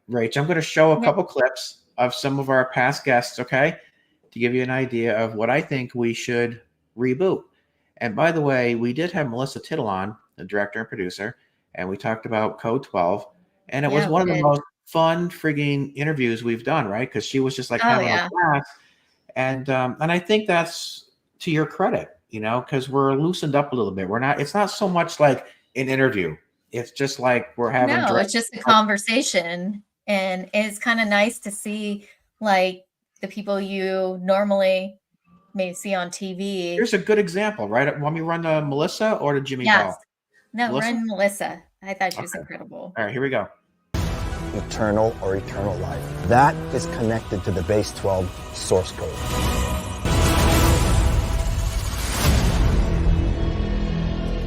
Rach, I'm going to show a couple clips of some of our past guests, okay, to give you an idea of what I think we should reboot. And by the way, we did have Melissa Tittle on, the director and producer, and we talked about Code 12, and it was one of the most fun frigging interviews we've done, right? Because she was just like having a blast, and I think that's to your credit, you know, because we're loosened up a little bit. We're not. It's not so much like an interview. It's just like we're having. No, it's just a conversation, and it's kind of nice to see like the people you normally may see on TV. Here's a good example, right? Want me to run to Melissa or to Jimmy Bell? No, Melissa? Run Melissa. I thought she was incredible. All right, here we go. Eternal or eternal life. That is connected to the base 12 source code.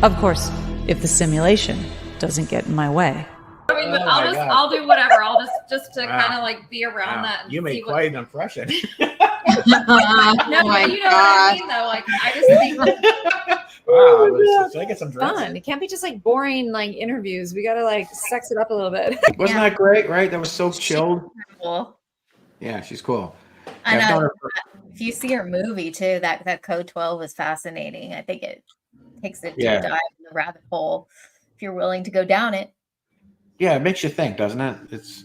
Of course, if the simulation doesn't get in my way. I mean, but I'll do whatever. I'll just to kind of like be around that. And you made quite an impression. No, but you know what I mean, though. Like, I just think. Wow, so I get some fun. It can't be just like boring like interviews. We gotta like sex it up a little bit. Wasn't that great? Right? That was so chilled. Cool. Yeah, she's cool. And if you see her movie too, that Code 12 is fascinating. I think it takes a deep dive in the rabbit hole if you're willing to go down it. Yeah, it makes you think, doesn't it? It's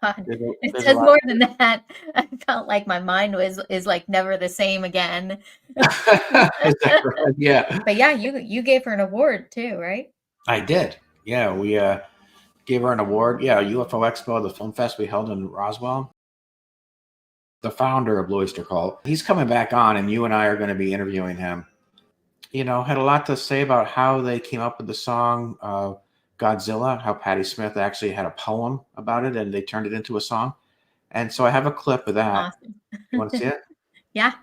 God, it does more than that. I felt like my mind is like never the same again. Yeah. But yeah, you gave her an award too, right? I did. Yeah, we gave her an award. Yeah, UFO Expo, the film fest we held in Roswell. The founder of Blue Oyster Cult, he's coming back on, and you and I are going to be interviewing him. You know, had a lot to say about how they came up with the song Godzilla, how Patti Smith actually had a poem about it and they turned it into a song. And so I have a clip of that. Awesome. You want to see it? Yeah.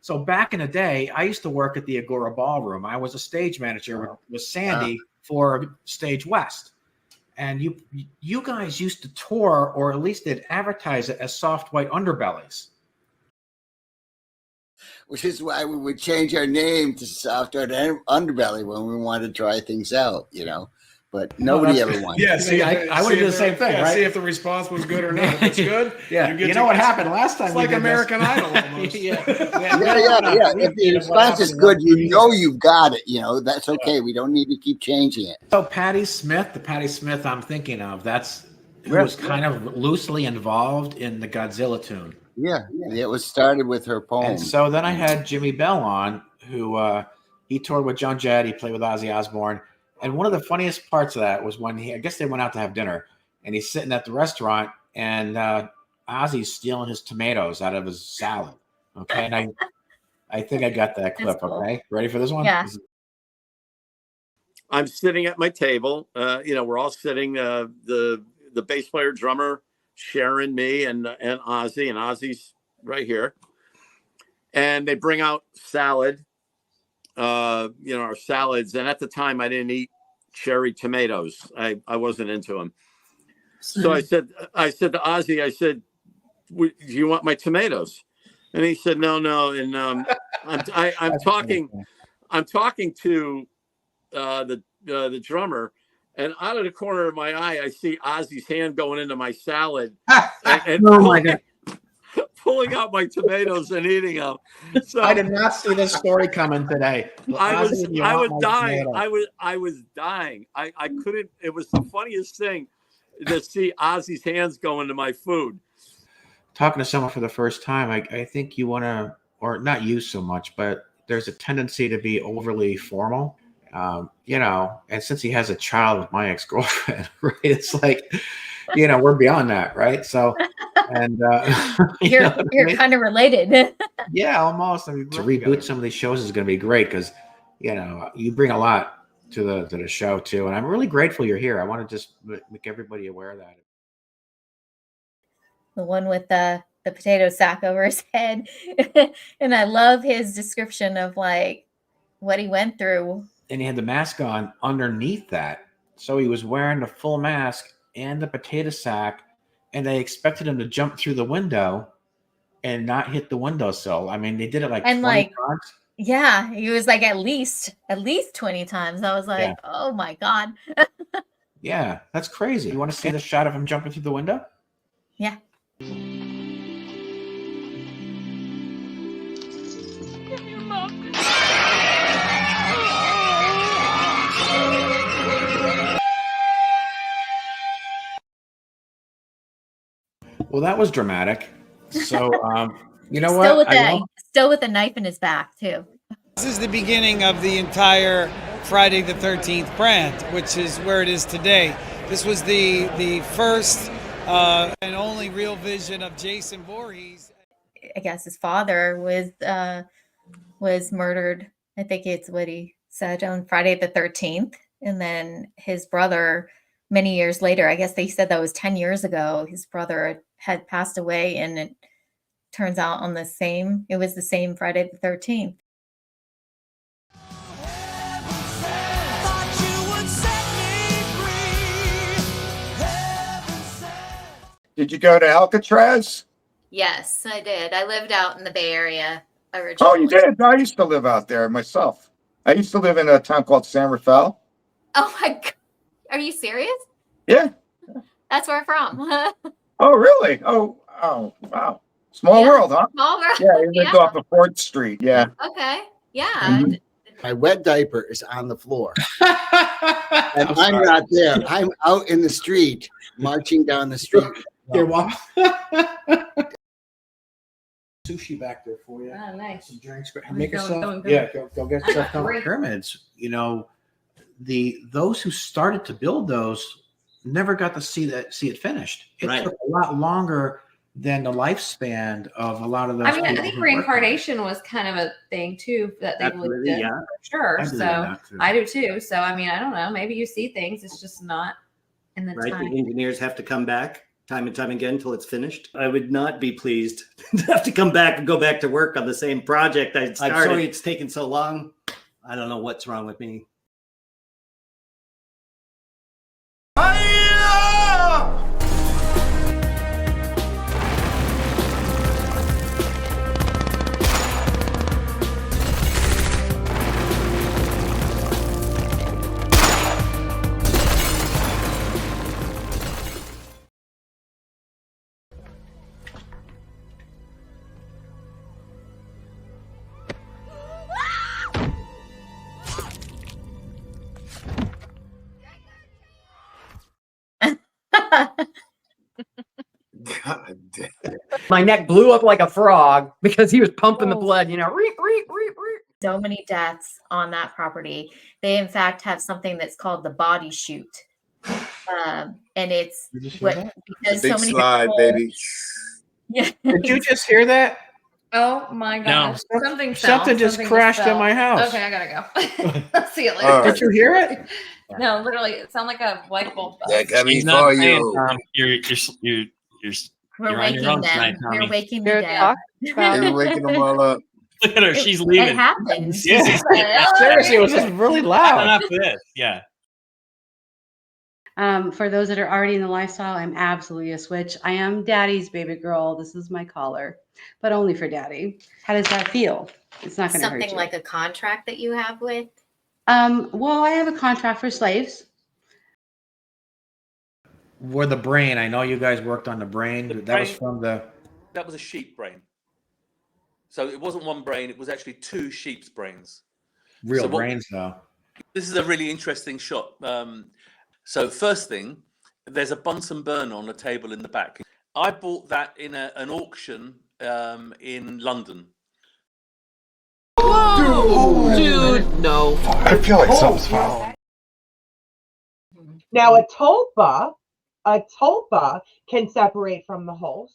So back in the day, I used to work at the Agora Ballroom. I was a stage manager with Sandy for Stage West. And you guys used to tour, or at least did advertise it as Soft White Underbellies. Which is why we would change our name to Soft White Underbelly when we wanted to try things out, you know. But nobody ever wanted. Yeah, see, I would do the same thing, right? See if the response was good or not. If it's good, yeah. You know what happened last time? It's like American Idol almost. Yeah. If the response is good, you know you've got it. You know, that's okay. We don't need to keep changing it. So Patti Smith, the Patti Smith I'm thinking of, who was kind of loosely involved in the Godzilla tune. Yeah, it was started with her poem. And so then I had Jimmy Bell on, who he toured with Joan Jett. He played with Ozzy Osbourne. And one of the funniest parts of that was when I guess they went out to have dinner, and he's sitting at the restaurant, and Ozzy's stealing his tomatoes out of his salad. Okay, and I think I got that clip. Cool. Okay, ready for this one? Yeah. I'm sitting at my table. We're all sitting. The bass player, drummer, Sharon, me, and Ozzy, and Ozzy's right here. And they bring out salad. Our salads. And at the time I didn't eat cherry tomatoes. I wasn't into them. So I said to Ozzy, I said, do you want my tomatoes? And he said, no. And I'm talking to the drummer, and out of the corner of my eye, I see Ozzy's hand going into my salad and oh my God. Pulling out my tomatoes and eating them. So I did not see this story coming today. I was dying. I was dying. I couldn't. It was the funniest thing to see Ozzy's hands go into my food. Talking to someone for the first time, I think you want to, or not you so much, but there's a tendency to be overly formal. And since he has a child with my ex-girlfriend, right? It's like, we're beyond that, right? So, and you're kind of related. Yeah, almost. I mean, to reboot some of these shows is going to be great because, you bring a lot to the show too, and I'm really grateful you're here. I want to just make everybody aware of that. The one with the potato sack over his head, and I love his description of like what he went through. And he had the mask on underneath that, so he was wearing the full mask and the potato sack, and they expected him to jump through the window and not hit the windowsill. I mean, they did it like 20 times. Yeah, he was like at least 20 times. I was like, oh my God. Yeah, that's crazy. You want to see the shot of him jumping through the window? Yeah. Well, that was dramatic. So, you know Still what? with still with a knife in his back too. This is the beginning of the entire Friday the 13th brand, which is where it is today. This was the first and only real vision of Jason Voorhees. I guess his father was murdered. I think it's what he said on Friday the 13th. And then his brother, many years later, I guess they said that was 10 years ago, his brother had passed away, and it turns out it was the same Friday the 13th. Did you go to Alcatraz? Yes, I did. I lived out in the Bay Area originally. Oh, you did? I used to live out there myself. I used to live in a town called San Rafael. Oh my God. Are you serious? Yeah. That's where I'm from. Oh, really? Oh, wow. Small world, huh? Small world. Yeah, you lived off of 4th Street. Yeah. Okay. Yeah. Mhm. My wet diaper is on the floor. And I'm not there. I'm out in the street, marching down the street. You're welcome. Sushi back there for you. Oh, nice. Some drinks. I'm Make going, yourself. going. Yeah, go get yourself some Great. pyramids. You know, those who started to build those never got to see it finished. It took a lot longer than the lifespan of a lot of those. I mean, I people think who worked on it. reincarnation was kind of a thing too that they believed in, for sure. I believe in So that, too. I do too. So I mean, I don't know. Maybe you see things. It's just not in the time. The engineers have to come back time and time again until it's finished. I would not be pleased to have to come back and go back to work on the same project I started. I'm sorry it's taken so long. I don't know what's wrong with me. God damn. My neck blew up like a frog because he was pumping the blood, So many deaths on that property. They in fact have something that's called the body shoot. And it's because big so many slide, people, baby. Yeah. Did you just hear that? Oh my gosh. No. Something fell. Something just crashed in my house. Okay, I gotta go. See you later. Did you hear it? No, literally, it sounded like a light bulb. They're coming He's not for saying, you. Tom, you're We're you're on your waking own them. tonight, Tommy. We're waking the dead. You're waking them all up. Look at her. She's leaving. It happens. Yeah. Seriously, it was just really loud. Not after this. Yeah. For those that are already in the lifestyle, I'm absolutely a switch. I am daddy's baby girl. This is my collar, but only for daddy. How does that feel? It's not going to hurt Something you. like a contract that you have with. Well, I have a contract for slaves. Were the brain? I know you guys worked on the brain. That was from the. That was a sheep brain. So it wasn't one brain. It was actually two sheep's brains. Real brains, though. This is a really interesting shot. So first thing, there's a Bunsen burner on a table in the back. I bought that in an auction in London. Dude, no. I feel like something's wrong. Now a tulpa can separate from the host.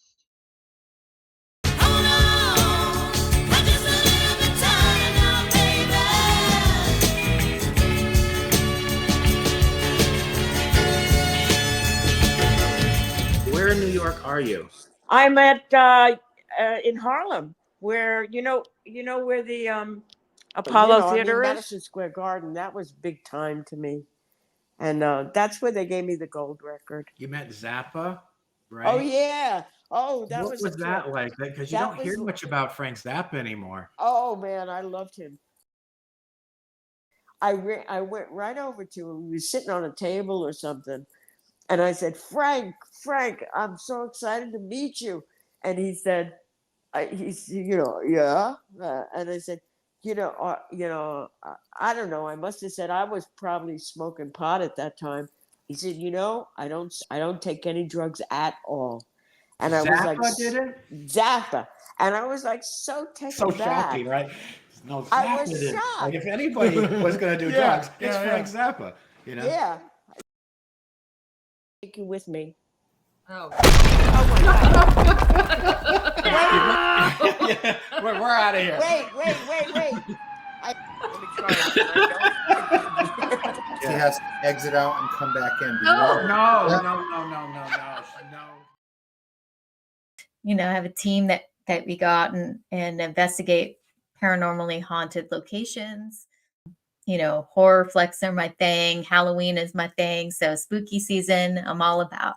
Where in New York are you? I'm at in Harlem, where you know where the Apollo Theater is. Madison Square Garden. That was big time to me, and that's where they gave me the gold record. You met Zappa, right? Oh yeah, Oh, that What was, was a that trip. like? Because you That don't hear was- much about Frank Zappa anymore. Oh man, I loved him. I went right over to him. He was sitting on a table or something, and I said, "Frank, I'm so excited to meet you." And he said, "He's, yeah." And I said, I don't know. I must have said I was probably smoking pot at that time. He said, I don't take any drugs at all. And I was like, Zappa did it? Zappa. And I was like so taken So back. shocking, right? No, I Zappa was did it. shocked. Like if anybody was going to do Yeah, drugs, it's Frank Zappa. You know? Yeah. Take you with me. Oh. Yeah, we're out of here. Wait. Let me try it. He has to exit out and come back in. No. Have a team that we got and investigate paranormally haunted locations. Horror flicks are my thing. Halloween is my thing. So spooky season, I'm all about.